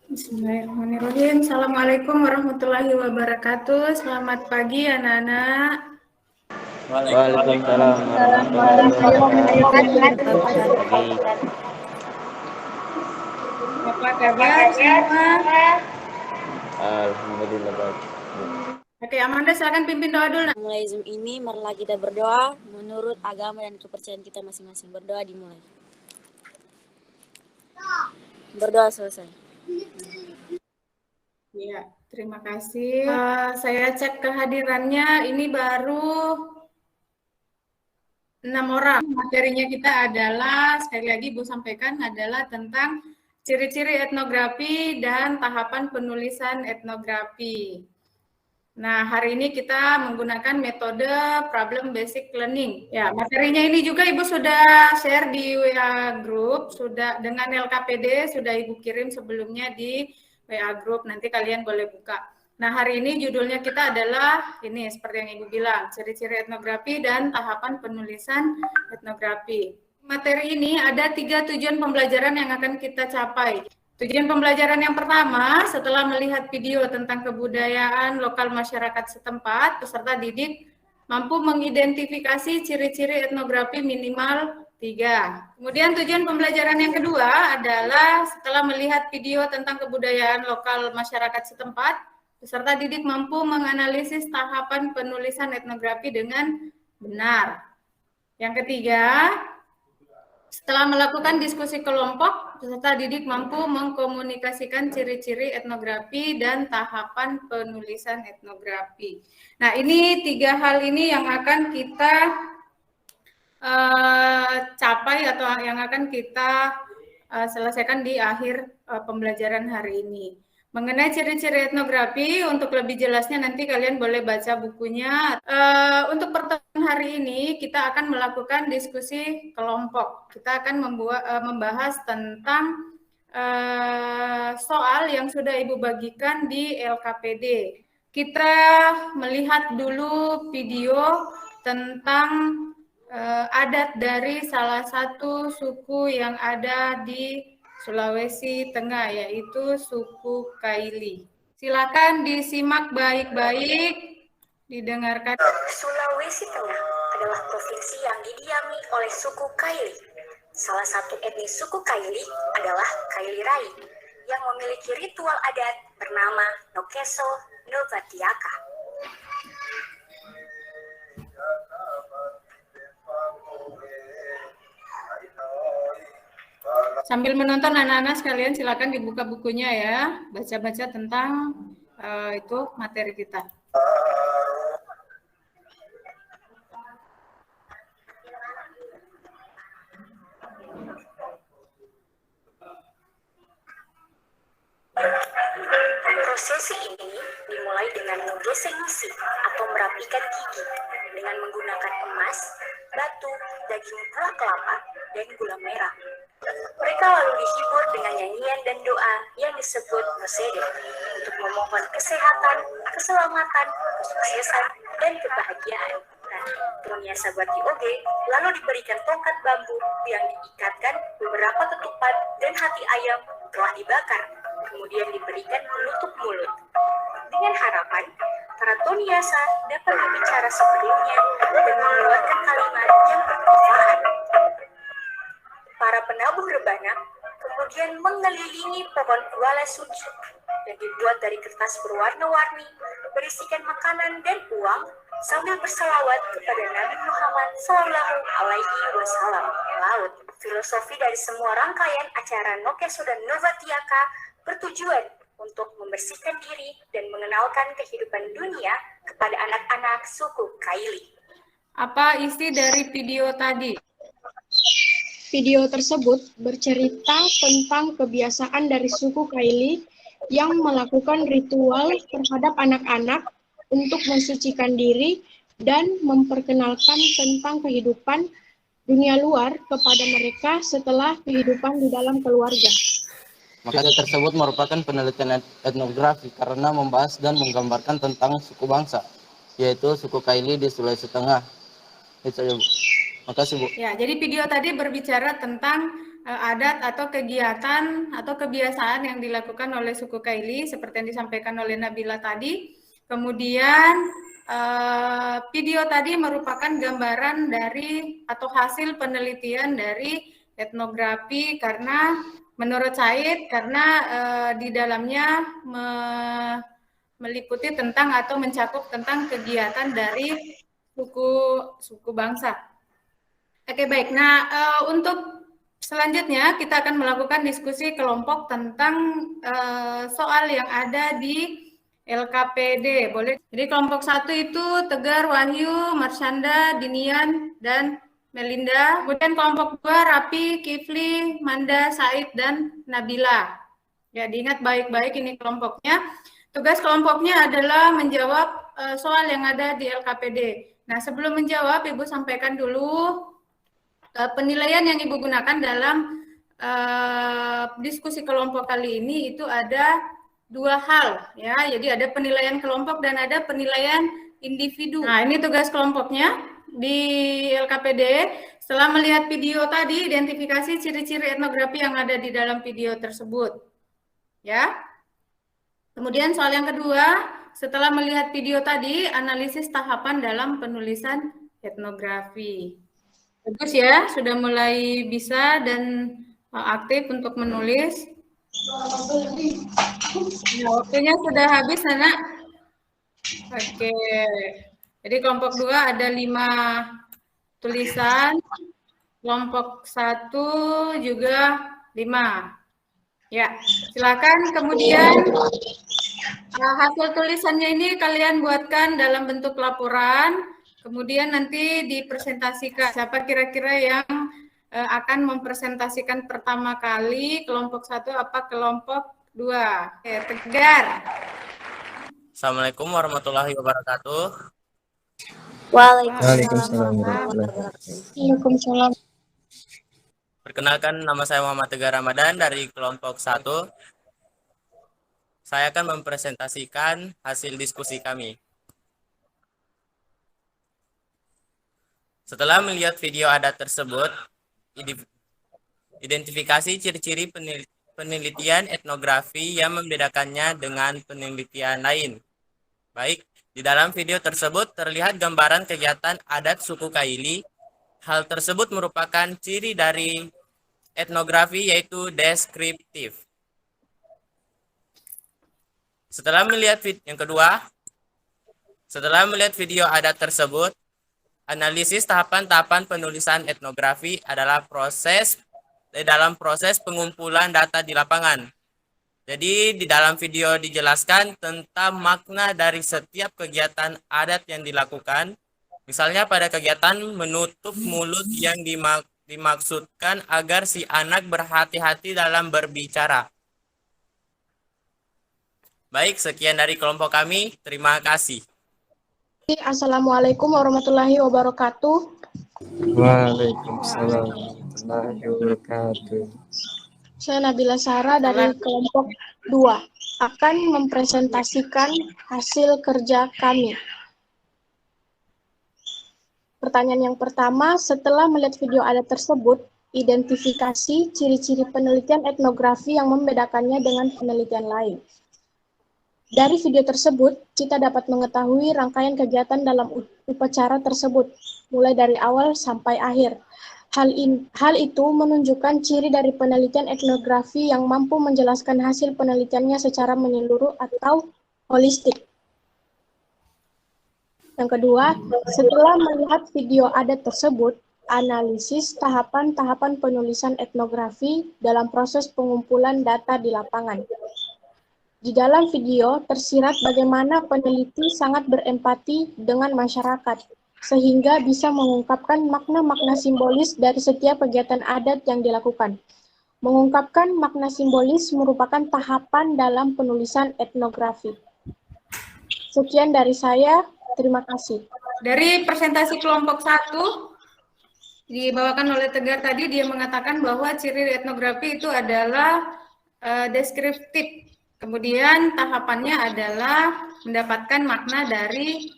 Bismillahirrahmanirrahim. Assalamualaikum warahmatullahi wabarakatuh. Selamat pagi anak-anak. Waalaikumsalam warahmatullahi wabarakatuh. Apa kabar semua? Alhamdulillah baik. Oke, Amanda silakan pimpin doa dulu. Mulai Zoom ini, marilah kita berdoa menurut agama dan kepercayaan kita masing-masing. Berdoa dimulai. Berdoa selesai. Ya, terima kasih. Saya cek kehadirannya, ini baru 6 orang. Materinya kita adalah, sekali lagi Ibu sampaikan, adalah tentang ciri-ciri etnografi dan tahapan penulisan etnografi. Nah, hari ini kita menggunakan metode problem basic learning. Ya, materinya ini juga Ibu sudah share di WA group, sudah dengan LKPD sudah Ibu kirim sebelumnya di WA group. Nanti kalian boleh buka. Nah, hari ini judulnya kita adalah ini seperti yang Ibu bilang, ciri-ciri etnografi dan tahapan penulisan etnografi. Materi ini ada 3 tujuan pembelajaran yang akan kita capai. Tujuan pembelajaran yang pertama, setelah melihat video tentang kebudayaan lokal masyarakat setempat, peserta didik mampu mengidentifikasi ciri-ciri etnografi minimal 3. Kemudian tujuan pembelajaran yang kedua adalah setelah melihat video tentang kebudayaan lokal masyarakat setempat, peserta didik mampu menganalisis tahapan penulisan etnografi dengan benar. Yang ketiga, setelah melakukan diskusi kelompok, peserta didik mampu mengkomunikasikan ciri-ciri etnografi dan tahapan penulisan etnografi. Nah, ini 3 hal ini yang akan kita capai atau yang akan kita selesaikan di akhir pembelajaran hari ini. Mengenai ciri-ciri etnografi, untuk lebih jelasnya nanti kalian boleh baca bukunya. Untuk pertemuan hari ini, kita akan melakukan diskusi kelompok. Kita akan membahas tentang soal yang sudah Ibu bagikan di LKPD. Kita melihat dulu video tentang adat dari salah satu suku yang ada di Sulawesi Tengah, yaitu suku Kaili. Silakan disimak baik-baik, didengarkan. Sulawesi Tengah adalah provinsi yang didiami oleh suku Kaili. Salah satu etnis suku Kaili adalah Kaili Rai, yang memiliki ritual adat bernama Nokeso Novatiaka. Sambil menonton anak-anak sekalian, silakan dibuka bukunya ya, baca-baca tentang itu materi kita. Prosesi ini dimulai dengan menggeseng isi atau merapikan gigi dengan menggunakan emas, batu, daging buah kelapa, dan gula merah. Mereka lalu dihibur dengan nyanyian dan doa yang disebut Nosede untuk memohon kesehatan, keselamatan, kesuksesan, dan kebahagiaan. Tonia Sabati Oge lalu diberikan tongkat bambu yang diikatkan beberapa ketupat dan hati ayam telah dibakar, kemudian diberikan penutup mulut. Dengan harapan, para Toniasa dapat berbicara seperlunya dan mengeluarkan kalimat yang bermanfaat. Para penabuh rebana kemudian mengelilingi pohon kuala suci yang dibuat dari kertas berwarna-warni, berisikan makanan dan uang, sambil berselawat kepada Nabi Muhammad Sallallahu Alaihi Wasallam. Laut, filosofi dari semua rangkaian acara Nokeso dan Novatiaka bertujuan untuk membersihkan diri dan mengenalkan kehidupan dunia kepada anak-anak suku Kaili. Apa isi dari video tadi? Video tersebut bercerita tentang kebiasaan dari suku Kaili yang melakukan ritual terhadap anak-anak untuk mensucikan diri dan memperkenalkan tentang kehidupan dunia luar kepada mereka setelah kehidupan di dalam keluarga. Maka tersebut merupakan penelitian etnografi karena membahas dan menggambarkan tentang suku bangsa, yaitu suku Kaili di Sulawesi Tengah. Itu saja, Bu. Makasih, Bu. Ya, jadi video tadi berbicara tentang adat atau kegiatan atau kebiasaan yang dilakukan oleh suku Kaili seperti yang disampaikan oleh Nabila tadi. Kemudian video tadi merupakan gambaran dari atau hasil penelitian dari etnografi karena menurut Said karena di dalamnya meliputi tentang atau mencakup tentang kegiatan dari suku bangsa. Oke, baik. Nah, untuk selanjutnya kita akan melakukan diskusi kelompok tentang soal yang ada di LKPD. Boleh. Jadi kelompok 1 itu Tegar, Wahyu, Marsyanda, Dinian, dan Melinda. Kemudian kelompok 2 Rapi, Kifli, Manda, Said, dan Nabila. Ya, diingat baik-baik ini kelompoknya. Tugas kelompoknya adalah menjawab soal yang ada di LKPD. Nah, sebelum menjawab, Ibu sampaikan dulu penilaian yang Ibu gunakan dalam diskusi kelompok kali ini itu ada 2 hal ya. Jadi ada penilaian kelompok dan ada penilaian individu. Nah, ini tugas kelompoknya di LKPD. Setelah melihat video tadi, identifikasi ciri-ciri etnografi yang ada di dalam video tersebut. Ya. Kemudian soal yang kedua, setelah melihat video tadi, analisis tahapan dalam penulisan etnografi. Bagus ya, sudah mulai bisa dan aktif untuk menulis. Nah, waktunya sudah habis, Anak. Oke. Jadi kelompok 2 ada 5 tulisan. Kelompok 1 juga 5. Ya, silakan. Kemudian hasil tulisannya ini kalian buatkan dalam bentuk laporan. Kemudian nanti dipresentasikan. Siapa kira-kira yang akan mempresentasikan pertama kali? Kelompok 1 apa kelompok 2? Oke, Tegar. Assalamualaikum warahmatullahi wabarakatuh. Waalaikumsalam. Waalaikumsalam. Perkenalkan, nama saya Muhammad Tegar Ramadan dari kelompok 1. Saya akan mempresentasikan hasil diskusi kami. Setelah melihat video adat tersebut, identifikasi ciri-ciri penelitian etnografi yang membedakannya dengan penelitian lain. Baik, di dalam video tersebut terlihat gambaran kegiatan adat suku Kaili. Hal tersebut merupakan ciri dari etnografi yaitu deskriptif. Setelah melihat video adat tersebut, analisis tahapan-tahapan penulisan etnografi adalah dalam proses pengumpulan data di lapangan. Jadi di dalam video dijelaskan tentang makna dari setiap kegiatan adat yang dilakukan. Misalnya pada kegiatan menutup mulut yang dimaksudkan agar si anak berhati-hati dalam berbicara. Baik, sekian dari kelompok kami. Terima kasih. Assalamualaikum warahmatullahi wabarakatuh. Waalaikumsalam warahmatullahi wabarakatuh. Saya Nabila Sarah dari kelompok 2 akan mempresentasikan hasil kerja kami. Pertanyaan yang pertama, setelah melihat video adat tersebut, identifikasi ciri-ciri penelitian etnografi yang membedakannya dengan penelitian lain. Dari video tersebut, kita dapat mengetahui rangkaian kegiatan dalam upacara tersebut, mulai dari awal sampai akhir. Hal itu menunjukkan ciri dari penelitian etnografi yang mampu menjelaskan hasil penelitiannya secara menyeluruh atau holistik. Yang kedua, setelah melihat video adat tersebut, analisis tahapan-tahapan penulisan etnografi dalam proses pengumpulan data di lapangan. Di dalam video tersirat bagaimana peneliti sangat berempati dengan masyarakat, sehingga bisa mengungkapkan makna-makna simbolis dari setiap kegiatan adat yang dilakukan. Mengungkapkan makna simbolis merupakan tahapan dalam penulisan etnografi. Sekian dari saya, terima kasih. Dari presentasi kelompok 1, dibawakan oleh Tegar tadi, dia mengatakan bahwa ciri etnografi itu adalah deskriptif. Kemudian tahapannya adalah mendapatkan makna dari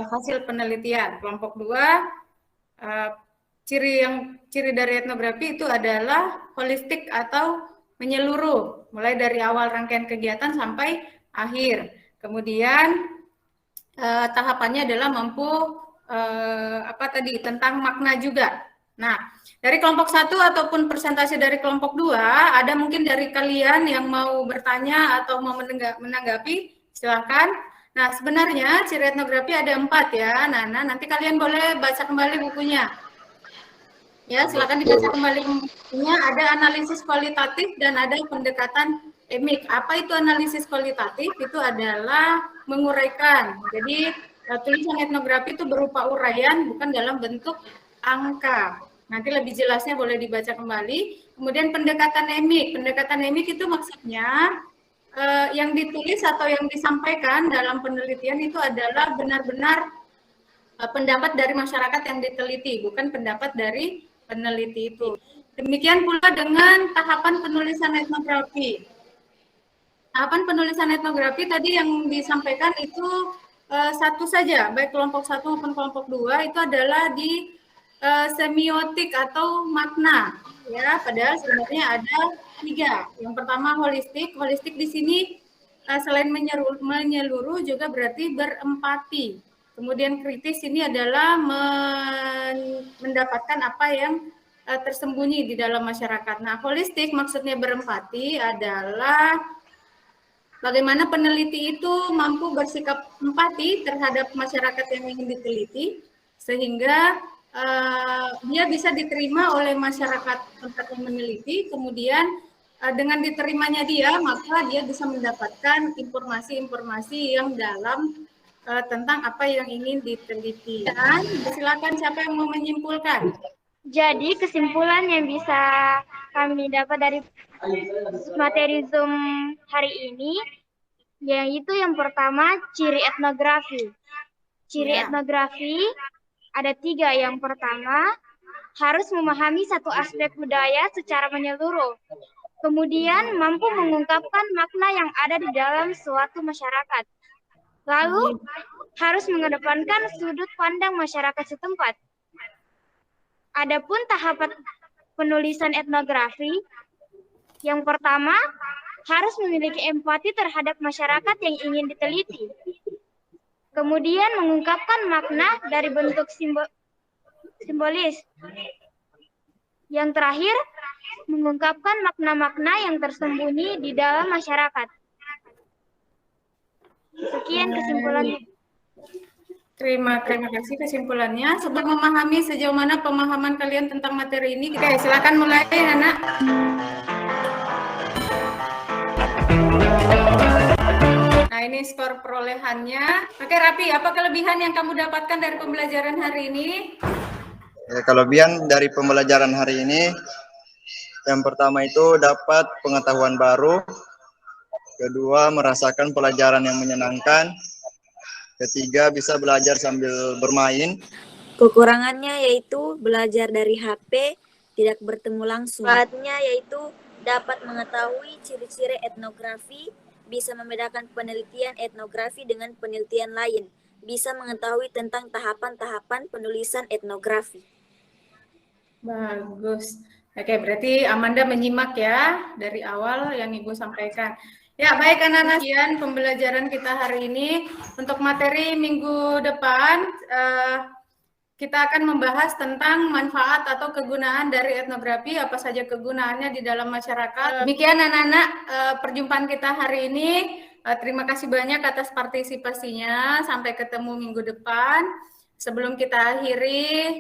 hasil penelitian. Kelompok 2 ciri dari etnografi itu adalah holistik atau menyeluruh, mulai dari awal rangkaian kegiatan sampai akhir. Kemudian tahapannya adalah mampu tentang makna juga. Nah, dari kelompok 1 ataupun presentasi dari kelompok 2, ada mungkin dari kalian yang mau bertanya atau mau menanggapi, silakan. Nah, sebenarnya ciri etnografi ada 4 ya, Nana. Nanti kalian boleh baca kembali bukunya. Ya, silakan dibaca kembali bukunya. Ada analisis kualitatif dan ada pendekatan emik. Apa itu analisis kualitatif? Itu adalah menguraikan. Jadi tulisan etnografi itu berupa uraian, bukan dalam bentuk angka. Nanti lebih jelasnya boleh dibaca kembali. Kemudian pendekatan emik. Pendekatan emik itu maksudnya yang ditulis atau yang disampaikan dalam penelitian itu adalah benar-benar pendapat dari masyarakat yang diteliti, bukan pendapat dari peneliti itu. Demikian pula dengan tahapan penulisan etnografi. Tahapan penulisan etnografi tadi yang disampaikan itu satu saja, baik kelompok 1 maupun kelompok 2 itu adalah di semiotik atau makna. Ya, padahal sebenarnya ada 3. Yang pertama holistik. Holistik di sini selain menyeluruh juga berarti berempati. Kemudian kritis ini adalah mendapatkan apa yang tersembunyi di dalam masyarakat. Nah, holistik maksudnya berempati adalah bagaimana peneliti itu mampu bersikap empati terhadap masyarakat yang ingin diteliti, sehingga dia bisa diterima oleh masyarakat tempat yang meneliti, kemudian dengan diterimanya dia, maka dia bisa mendapatkan informasi-informasi yang dalam tentang apa yang ingin diteliti. Dan silakan siapa yang mau menyimpulkan. Jadi kesimpulan yang bisa kami dapat dari materi Zoom hari ini, yaitu yang pertama ciri etnografi. Ciri etnografi ada 3. Yang pertama, harus memahami satu aspek budaya secara menyeluruh. Kemudian mampu mengungkapkan makna yang ada di dalam suatu masyarakat. Lalu harus mengedepankan sudut pandang masyarakat setempat. Adapun tahapan penulisan etnografi, yang pertama harus memiliki empati terhadap masyarakat yang ingin diteliti. Kemudian mengungkapkan makna dari bentuk simbolis. Yang terakhir, mengungkapkan makna-makna yang tersembunyi di dalam masyarakat. Sekian kesimpulannya. Terima kasih kesimpulannya. Sebelum memahami sejauh mana pemahaman kalian tentang materi ini, oke, silakan mulai, Nana. Nah, ini skor perolehannya. Oke, Rapi, apa kelebihan yang kamu dapatkan dari pembelajaran hari ini? Ya, kelebihan dari pembelajaran hari ini, yang pertama itu dapat pengetahuan baru, kedua merasakan pelajaran yang menyenangkan, ketiga bisa belajar sambil bermain. Kekurangannya yaitu belajar dari HP, tidak bertemu langsung. Manfaatnya yaitu dapat mengetahui ciri-ciri etnografi, bisa membedakan penelitian etnografi dengan penelitian lain, bisa mengetahui tentang tahapan-tahapan penulisan etnografi. Bagus. Oke, berarti Amanda menyimak ya dari awal yang Ibu sampaikan. Ya, baik anak-anak, sekian pembelajaran kita hari ini. Untuk materi minggu depan, kita akan membahas tentang manfaat atau kegunaan dari etnografi, apa saja kegunaannya di dalam masyarakat. Demikian anak-anak perjumpaan kita hari ini. Terima kasih banyak atas partisipasinya. Sampai ketemu minggu depan. Sebelum kita akhiri,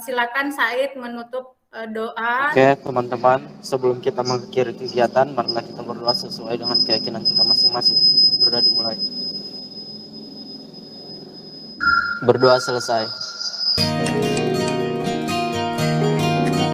silakan Said menutup doa. Oke, teman-teman, sebelum kita mengakhiri kegiatan, marilah kita berdoa sesuai dengan keyakinan kita masing-masing. Berdoa dimulai. Berdoa selesai.